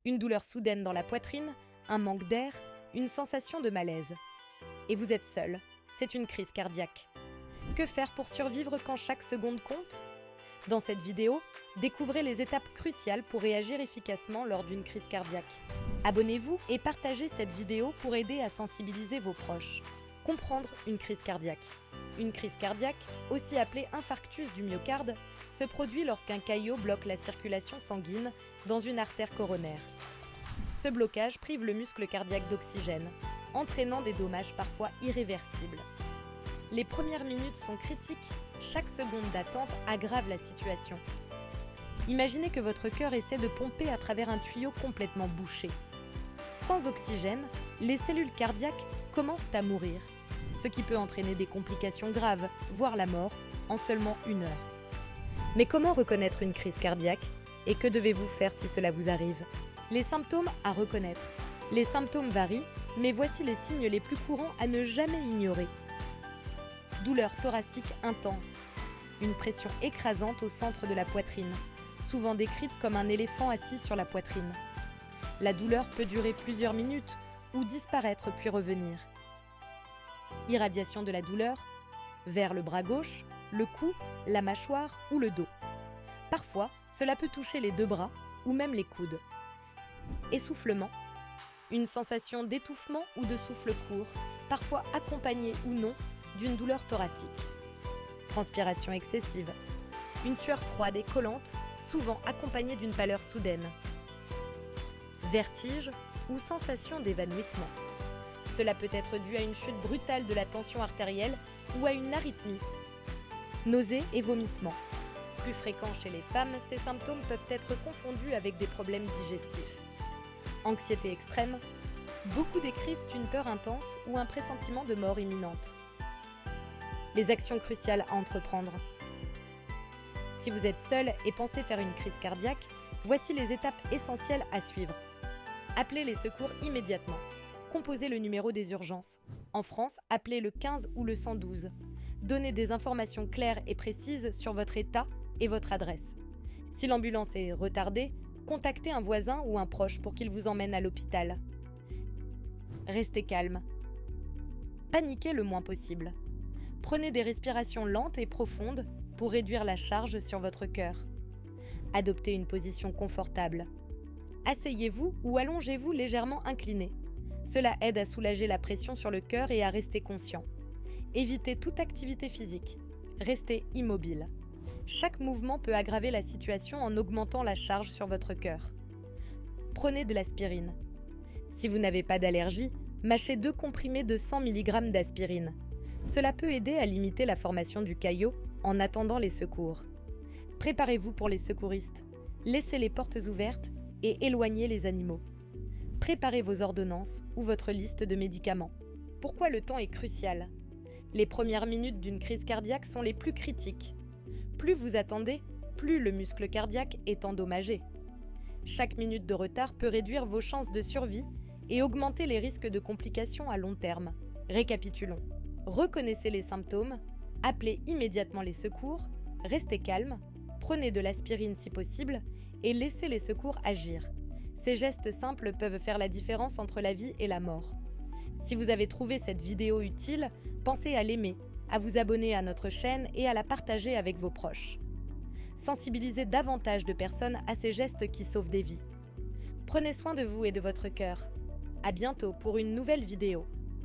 Une douleur soudaine dans la poitrine, un manque d'air, une sensation de malaise. Et vous êtes seul, c'est une crise cardiaque. Que faire pour survivre quand chaque seconde compte ? Dans cette vidéo, découvrez les étapes cruciales pour réagir efficacement lors d'une crise cardiaque. Abonnez-vous et partagez cette vidéo pour aider à sensibiliser vos proches. Comprendre une crise cardiaque. Une crise cardiaque, aussi appelée infarctus du myocarde, se produit lorsqu'un caillot bloque la circulation sanguine dans une artère coronaire. Ce blocage prive le muscle cardiaque d'oxygène, entraînant des dommages parfois irréversibles. Les premières minutes sont critiques, chaque seconde d'attente aggrave la situation. Imaginez que votre cœur essaie de pomper à travers un tuyau complètement bouché. Sans oxygène, les cellules cardiaques commencent à mourir, ce qui peut entraîner des complications graves, voire la mort, en seulement 1 heure. Mais comment reconnaître une crise cardiaque ? Et que devez-vous faire si cela vous arrive ? Les symptômes à reconnaître. Les symptômes varient, mais voici les signes les plus courants à ne jamais ignorer. Douleur thoracique intense. Une pression écrasante au centre de la poitrine, souvent décrite comme un éléphant assis sur la poitrine. La douleur peut durer plusieurs minutes ou disparaître puis revenir. Irradiation de la douleur vers le bras gauche, le cou, la mâchoire ou le dos. Parfois, cela peut toucher les 2 bras ou même les coudes. Essoufflement. Une sensation d'étouffement ou de souffle court, parfois accompagnée ou non d'une douleur thoracique. Transpiration excessive. Une sueur froide et collante, souvent accompagnée d'une pâleur soudaine. Vertige ou sensation d'évanouissement. Cela peut être dû à une chute brutale de la tension artérielle ou à une arythmie. Nausées et vomissements. Plus fréquents chez les femmes, ces symptômes peuvent être confondus avec des problèmes digestifs. Anxiété extrême. Beaucoup décrivent une peur intense ou un pressentiment de mort imminente. Les actions cruciales à entreprendre. Si vous êtes seul et pensez faire une crise cardiaque, voici les étapes essentielles à suivre. Appelez les secours immédiatement. Composez le numéro des urgences. En France, appelez le 15 ou le 112. Donnez des informations claires et précises sur votre état et votre adresse. Si l'ambulance est retardée, contactez un voisin ou un proche pour qu'il vous emmène à l'hôpital. Restez calme. Paniquez le moins possible. Prenez des respirations lentes et profondes pour réduire la charge sur votre cœur. Adoptez une position confortable. Asseyez-vous ou allongez-vous légèrement incliné. Cela aide à soulager la pression sur le cœur et à rester conscient. Évitez toute activité physique. Restez immobile. Chaque mouvement peut aggraver la situation en augmentant la charge sur votre cœur. Prenez de l'aspirine. Si vous n'avez pas d'allergie, mâchez 2 comprimés de 100 mg d'aspirine. Cela peut aider à limiter la formation du caillot en attendant les secours. Préparez-vous pour les secouristes. Laissez les portes ouvertes et éloignez les animaux. Préparez vos ordonnances ou votre liste de médicaments. Pourquoi le temps est crucial ? Les premières minutes d'une crise cardiaque sont les plus critiques. Plus vous attendez, plus le muscle cardiaque est endommagé. Chaque minute de retard peut réduire vos chances de survie et augmenter les risques de complications à long terme. Récapitulons. Reconnaissez les symptômes, appelez immédiatement les secours, restez calme, prenez de l'aspirine si possible et laissez les secours agir. Ces gestes simples peuvent faire la différence entre la vie et la mort. Si vous avez trouvé cette vidéo utile, pensez à l'aimer, à vous abonner à notre chaîne et à la partager avec vos proches. Sensibilisez davantage de personnes à ces gestes qui sauvent des vies. Prenez soin de vous et de votre cœur. À bientôt pour une nouvelle vidéo.